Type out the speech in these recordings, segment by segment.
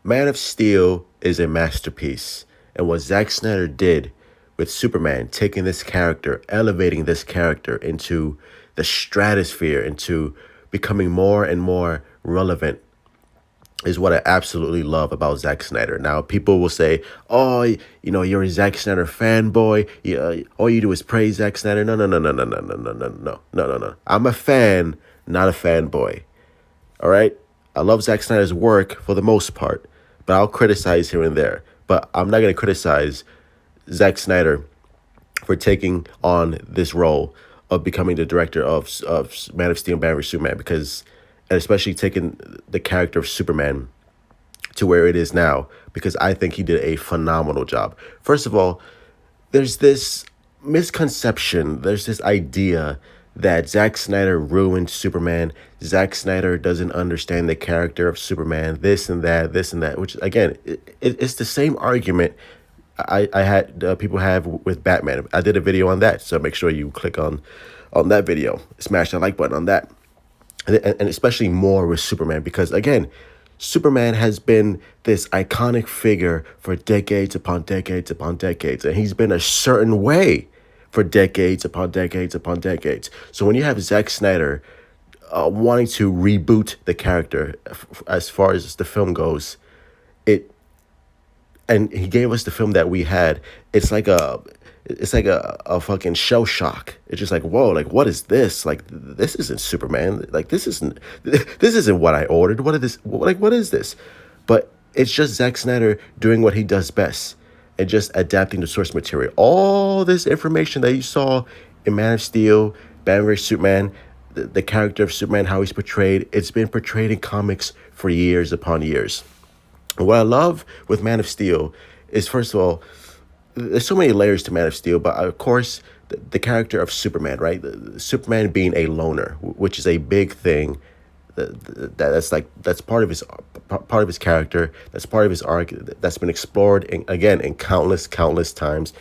Man of Steel is a masterpiece. And what Zack Snyder did with Superman, taking this character, elevating this character into the stratosphere, into becoming more and more relevant, is what I absolutely love about Zack Snyder. Now, people will say, "Oh, you're a Zack Snyder fanboy. All you do is praise Zack Snyder." No, no, no, no, no, no, no, no, no, no, no, no, no. I'm a fan, not a fanboy. All right. I love Zack Snyder's work for the most part, but I'll criticize here and there. But I'm not going to criticize Zack Snyder for taking on this role of becoming the director of Man of Steel and Batman vs Superman, because, and especially taking the character of Superman to where it is now, because I think he did a phenomenal job. First of all, there's this misconception, there's this idea that Zack Snyder ruined Superman. Zack Snyder doesn't understand the character of Superman, this and that, which again, it's the same argument I had people have with Batman. I did a video on that, so make sure you click on that video, smash that like button on that, and especially more with Superman, because again, Superman has been this iconic figure for decades upon decades upon decades, and he's been a certain way for decades upon decades upon decades. So when you have Zack Snyder wanting to reboot the character as far as the film goes, it and he gave us the film that we had. It's like a fucking shell shock. It's just like, whoa, like what is this? Like this isn't Superman. Like this isn't what I ordered. What is this? But it's just Zack Snyder doing what he does best and just adapting the source material. All this information that you saw in Man of Steel, Batman vs Superman, the character of Superman, how he's portrayed, it's been portrayed in comics for years upon years. What I love with Man of Steel is, first of all, there's so many layers to Man of Steel, but of course, the character of Superman, right? Superman being a loner, which is a big thing. That's part of his character. That's part of his arc. That's been explored in countless times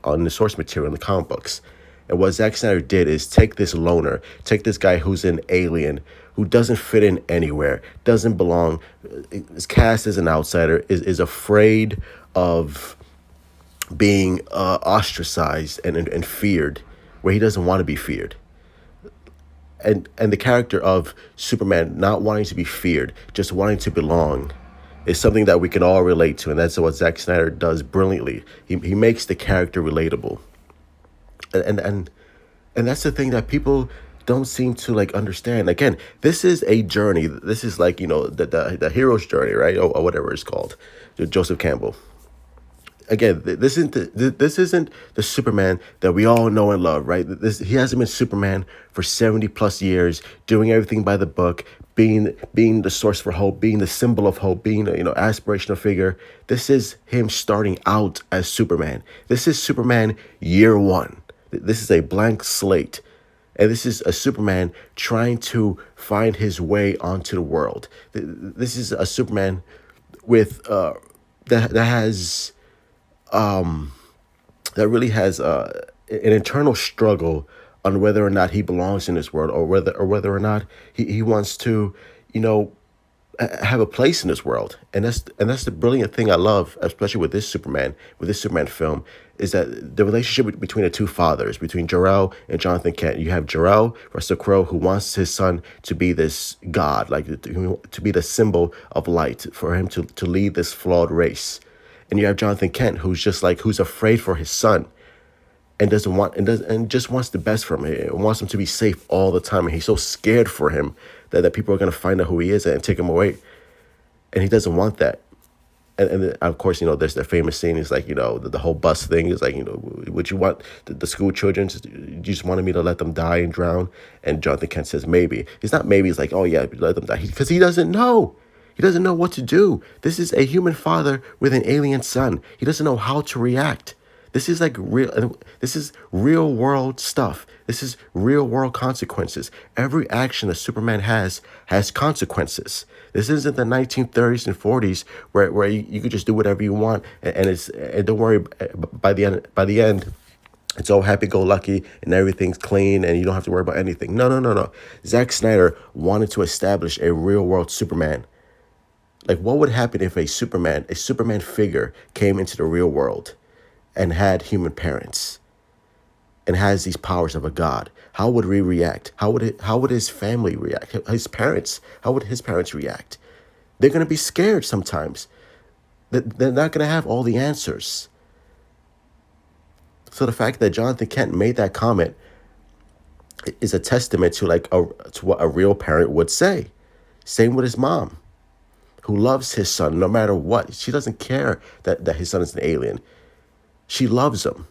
on the source material in the comic books. And what Zack Snyder did is take this loner, take this guy who's an alien, who doesn't fit in anywhere, doesn't belong, is cast as an outsider, is afraid of being ostracized and feared, where he doesn't want to be feared. And the character of Superman not wanting to be feared, just wanting to belong, is something that we can all relate to, and that's what Zack Snyder does brilliantly. He makes the character relatable, and that's the thing that people don't seem to like understand. Again, this is a journey. This is like, the hero's journey, right, or whatever it's called, Joseph Campbell. Again, this isn't the Superman that we all know and love, right? He hasn't been Superman for 70 plus years, doing everything by the book, being the source for hope, being the symbol of hope, being a aspirational figure. This is him starting out as Superman. This is Superman year one. This is a blank slate. And this is a Superman trying to find his way onto the world. This is a Superman with that has that really has an internal struggle on whether or not he belongs in this world, or whether or not he wants to, have a place in this world. And that's the brilliant thing I love, especially with this Superman film, is that the relationship between the two fathers, between Jor-El and Jonathan Kent. You have Jor-El, Russell Crowe, who wants his son to be this god, like to be the symbol of light, for him to lead this flawed race. And you have Jonathan Kent, who's afraid for his son, and just wants the best from him. And wants him to be safe all the time. And he's so scared for him that people are going to find out who he is and take him away. And he doesn't want that. And of course, there's that famous scene. It's like, the whole bus thing is like, would you want the school children? You just wanted me to let them die and drown? And Jonathan Kent says, maybe. It's not maybe. It's like, oh yeah, let them die. Because he doesn't know. He doesn't know what to do. This is a human father with an alien son. He doesn't know how to react. This is like real. This is real world stuff. This is real world consequences. Every action that Superman has consequences. This isn't the 1930s and 40s where you could just do whatever you want, and don't worry. By the end, it's all happy-go-lucky and everything's clean and you don't have to worry about anything. No, no, no, no. Zack Snyder wanted to establish a real world Superman, Like, what would happen if a Superman figure came into the real world and had human parents and has these powers of a god? How would we react? How would his family react? His parents, how would his parents react? They're going to be scared sometimes. They're not going to have all the answers. So the fact that Jonathan Kent made that comment is a testament to to what a real parent would say. Same with his mom, who loves his son no matter what. She doesn't care that his son is an alien. She loves him.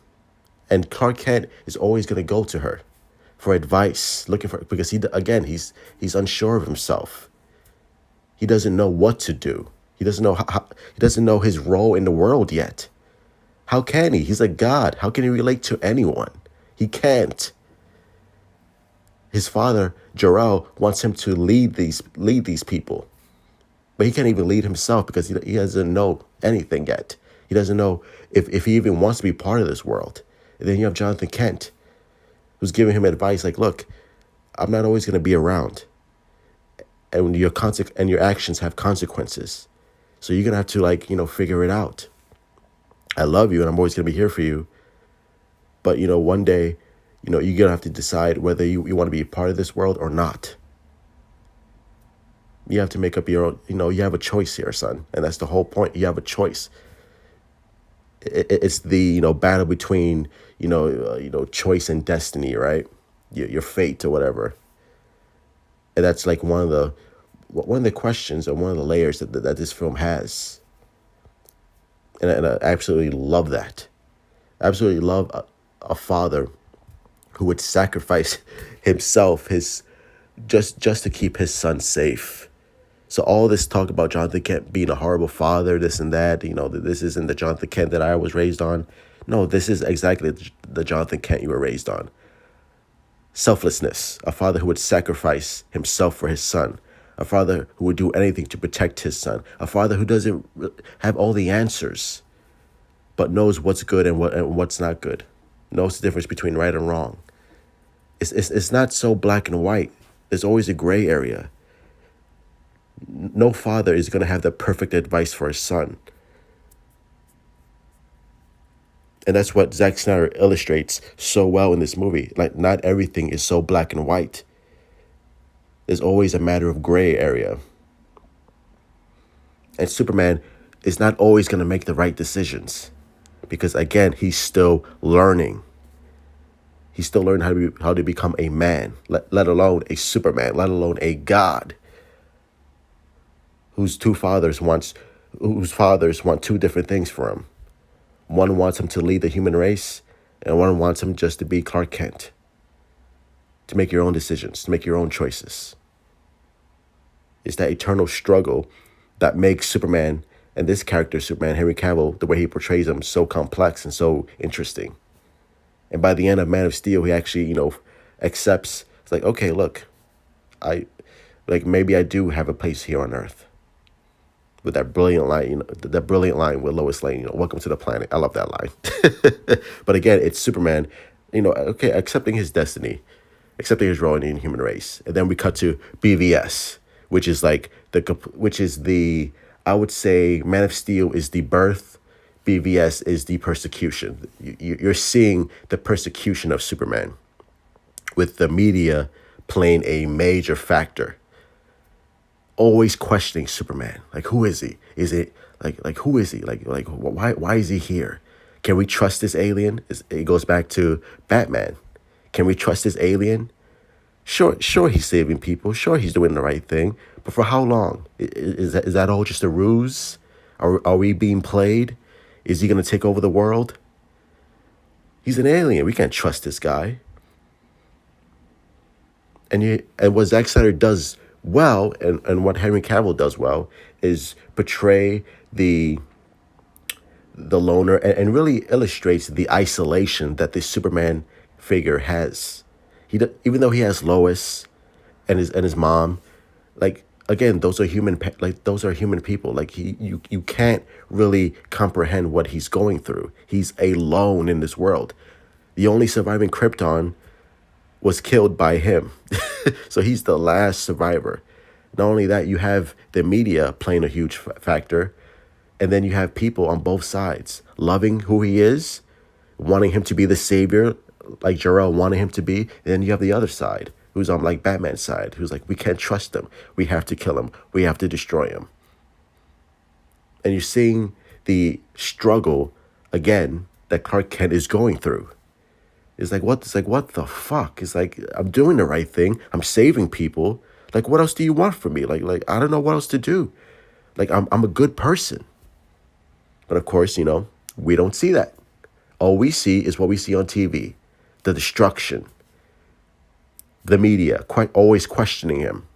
And Clark Kent is always going to go to her for advice, looking for, because he's unsure of himself. He doesn't know what to do. He doesn't know he doesn't know his role in the world yet. How can he? He's a god. How can he relate to anyone? He can't. His father, Jor-El, wants him to lead these people. But he can't even lead himself because he doesn't know anything yet. He doesn't know if he even wants to be part of this world. And then you have Jonathan Kent, who's giving him advice like, look, I'm not always going to be around. And your actions have consequences. So you're going to have to figure it out. I love you and I'm always going to be here for you. But, one day, you're going to have to decide whether you want to be a part of this world or not. You have to make up your own, you have a choice here, son. And that's the whole point. You have a choice. It's the, battle between, choice and destiny, right? Your fate or whatever. And that's like one of the questions or one of the layers that this film has. And I absolutely love that. I absolutely love a father who would sacrifice himself, just to keep his son safe. So all this talk about Jonathan Kent being a horrible father, this and that, this isn't the Jonathan Kent that I was raised on. No, this is exactly the Jonathan Kent you were raised on. Selflessness, a father who would sacrifice himself for his son, a father who would do anything to protect his son, a father who doesn't have all the answers, but knows what's good and what's not good, knows the difference between right and wrong. It's not so black and white. There's always a gray area. No father is going to have the perfect advice for his son. And that's what Zack Snyder illustrates so well in this movie. Like, not everything is so black and white. There's always a matter of gray area. And Superman is not always going to make the right decisions. Because, again, he's still learning. He's still learning how to become a man, let alone a Superman, let alone a god. Whose fathers want two different things for him. One wants him to lead the human race, and one wants him just to be Clark Kent. To make your own decisions, to make your own choices. It's that eternal struggle that makes Superman, and this character, Superman, Henry Cavill, the way he portrays him, so complex and so interesting. And by the end of Man of Steel, he actually, accepts, it's like, okay, look, maybe I do have a place here on Earth. With that brilliant line, that brilliant line with Lois Lane, welcome to the planet. I love that line. But again, it's Superman, okay, accepting his destiny, accepting his role in the human race. And then we cut to BVS, which is I would say Man of Steel is the birth, BVS is the persecution. You're seeing the persecution of Superman with the media playing a major factor. Always questioning Superman. Like, who is he? Is it like who is he? Like why is he here? Can we trust this alien? It goes back to Batman. Can we trust this alien? Sure, he's saving people. Sure, he's doing the right thing. But for how long? Is that all just a ruse? Are we being played? Is he going to take over the world? He's an alien. We can't trust this guy. And what Zack Snyder does well, and what Henry Cavill does well, is portray the loner and really illustrates the isolation that this Superman figure has. Even though he has Lois and his mom, like, again, those are human people. Like, you can't really comprehend what he's going through. He's alone in this world. The only surviving Krypton was killed by him. So he's the last survivor. Not only that, you have the media playing a huge factor, and then you have people on both sides loving who he is, wanting him to be the savior, like Jarrell wanted him to be. And then you have the other side, who's on like Batman's side, who's like, we can't trust him. We have to kill him. We have to destroy him. And you're seeing the struggle again that Clark Kent is going through. It's like, what? It's like, what the fuck? It's like, I'm doing the right thing. I'm saving people. Like, what else do you want from me? Like I don't know what else to do. Like, I'm a good person. But of course, we don't see that. All we see is what we see on TV. The destruction. The media quite always questioning him.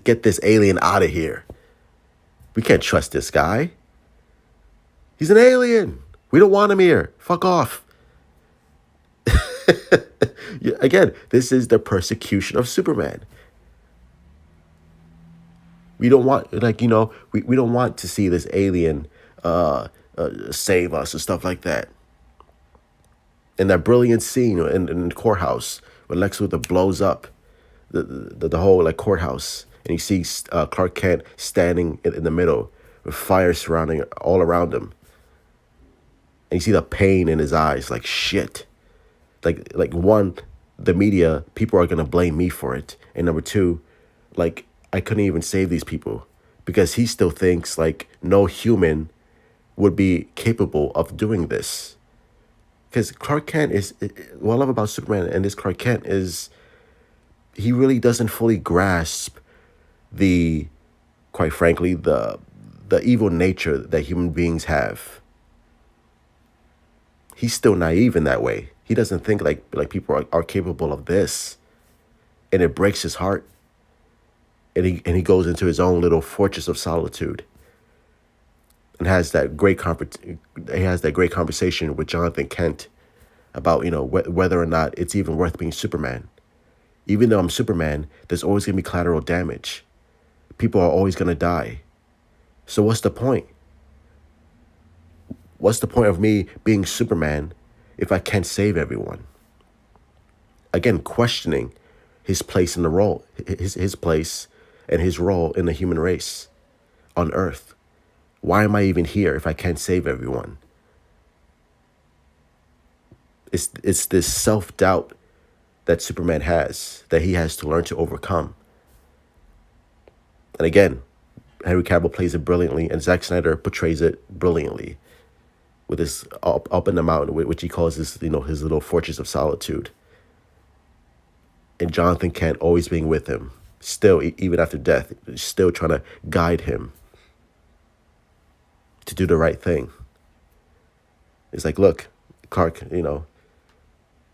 Get this alien out of here. We can't trust this guy. He's an alien. We don't want him here. Fuck off. Again, this is the persecution of Superman. We don't want, we don't want to see this alien save us and stuff like that. And that brilliant scene in the courthouse where Lex Luthor blows up the whole like courthouse, and you see Clark Kent standing in the middle with fire surrounding all around him. And you see the pain in his eyes, like shit. Like one, the media, people are gonna blame me for it. And number two, like I couldn't even save these people because he still thinks like no human would be capable of doing this. Because Clark Kent is, what I love about Superman and this Clark Kent is he really doesn't fully grasp quite frankly, the evil nature that human beings have. He's still naive in that way. He doesn't think like people are capable of this. And it breaks his heart. And he goes into his own little fortress of solitude. And has that great conversation with Jonathan Kent about, whether or not it's even worth being Superman. Even though I'm Superman, there's always going to be collateral damage. People are always going to die. So what's the point? What's the point of me being Superman if I can't save everyone? Again, questioning his place in the role, his place and his role in the human race on Earth. Why am I even here if I can't save everyone? It's this self-doubt that Superman has, that he has to learn to overcome. And again, Henry Cavill plays it brilliantly, and Zack Snyder portrays it brilliantly with this up in the mountain, which he calls his little fortress of solitude. And Jonathan Kent always being with him, still, even after death, still trying to guide him to do the right thing. It's like, look, Clark,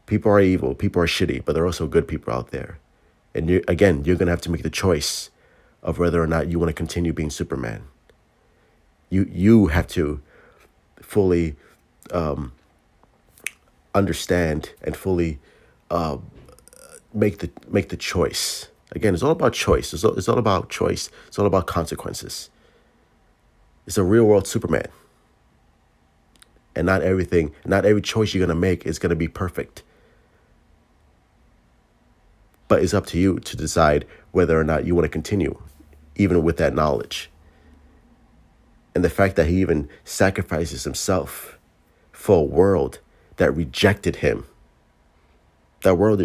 people are evil, people are shitty, but there are also good people out there. And you're going to have to make the choice of whether or not you want to continue being Superman. You have to fully understand and fully make the choice. Again, it's all about choice. It's all about choice. It's all about consequences. It's a real world Superman. And not every choice you're going to make is going to be perfect. But it's up to you to decide whether or not you want to continue, even with that knowledge. And the fact that he even sacrifices himself for a world that rejected him. That a world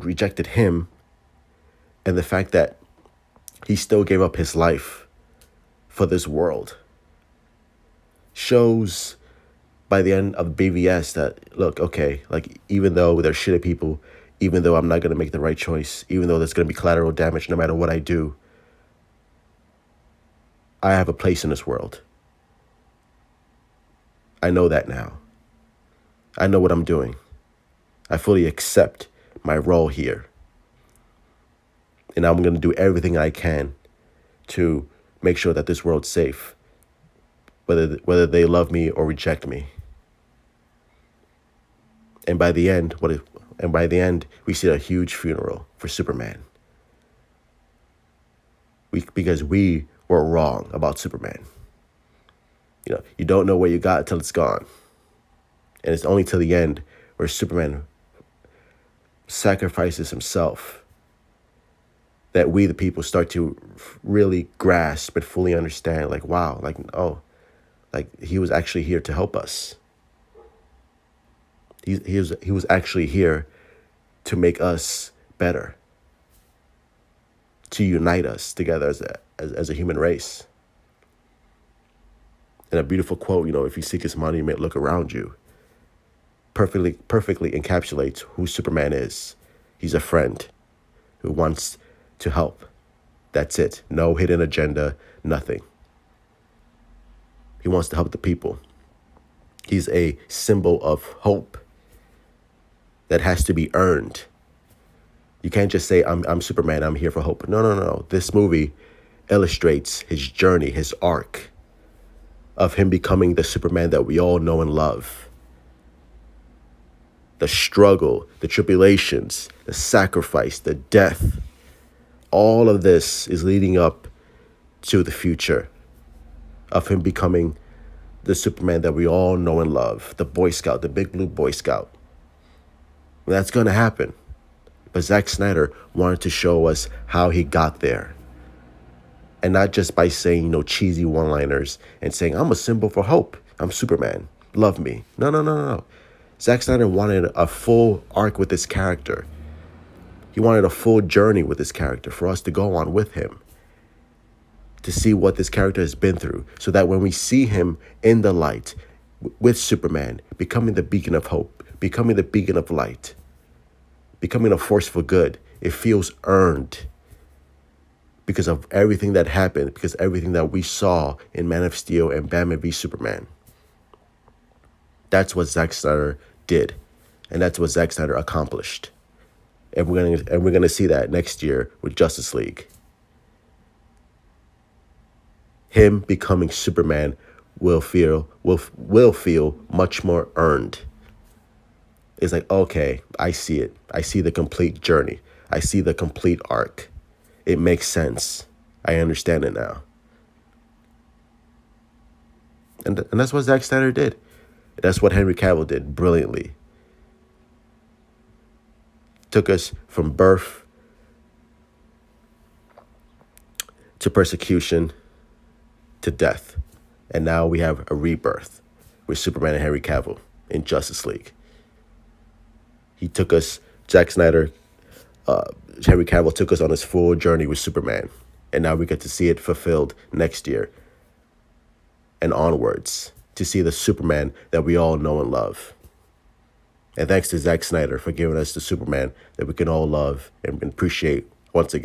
rejected him. And the fact that he still gave up his life for this world shows by the end of BVS that, look, okay, like even though they're shitty people, even though I'm not going to make the right choice, even though there's going to be collateral damage no matter what I do, I have a place in this world. I know that now. I know what I'm doing. I fully accept my role here. And I'm going to do everything I can to make sure that this world's safe, whether they love me or reject me. And by the end, we see a huge funeral for Superman. Because we were wrong about Superman. You don't know where you got until it's gone. And it's only till the end where Superman sacrifices himself that we, the people, start to really grasp and fully understand. Like, wow, like, oh, like he was actually here to help us. He was actually here to make us better, to unite us together as a human race. And a beautiful quote, if you seek his monument, look around you, perfectly encapsulates who Superman is. He's a friend who wants to help. That's it. No hidden agenda, nothing. He wants to help the people. He's a symbol of hope that has to be earned. You can't just say, I'm Superman, I'm here for hope. No, no, no. This movie illustrates his journey, his arc of him becoming the Superman that we all know and love. The struggle, the tribulations, the sacrifice, the death, all of this is leading up to the future of him becoming the Superman that we all know and love, the Boy Scout, the big blue Boy Scout. That's going to happen. But Zack Snyder wanted to show us how he got there. And not just by saying, cheesy one-liners and saying, I'm a symbol for hope. I'm Superman. Love me. No, no, no, no, no. Zack Snyder wanted a full arc with this character. He wanted a full journey with this character for us to go on with him, to see what this character has been through, so that when we see him in the light with Superman, becoming the beacon of hope, becoming the beacon of light, becoming a force for good, it feels earned because of everything that happened, because everything that we saw in Man of Steel and Batman v Superman. That's what Zack Snyder did, and that's what Zack Snyder accomplished. And we're gonna see that next year with Justice League. Him becoming Superman will feel much more earned. It's like, okay, I see it. I see the complete journey. I see the complete arc. It makes sense. I understand it now. And that's what Zack Snyder did. That's what Henry Cavill did brilliantly. Took us from birth to persecution to death. And now we have a rebirth with Superman and Henry Cavill in Justice League. He took us, Zack Snyder, Henry Cavill took us on his full journey with Superman. And now we get to see it fulfilled next year and onwards, to see the Superman that we all know and love. And thanks to Zack Snyder for giving us the Superman that we can all love and appreciate once again.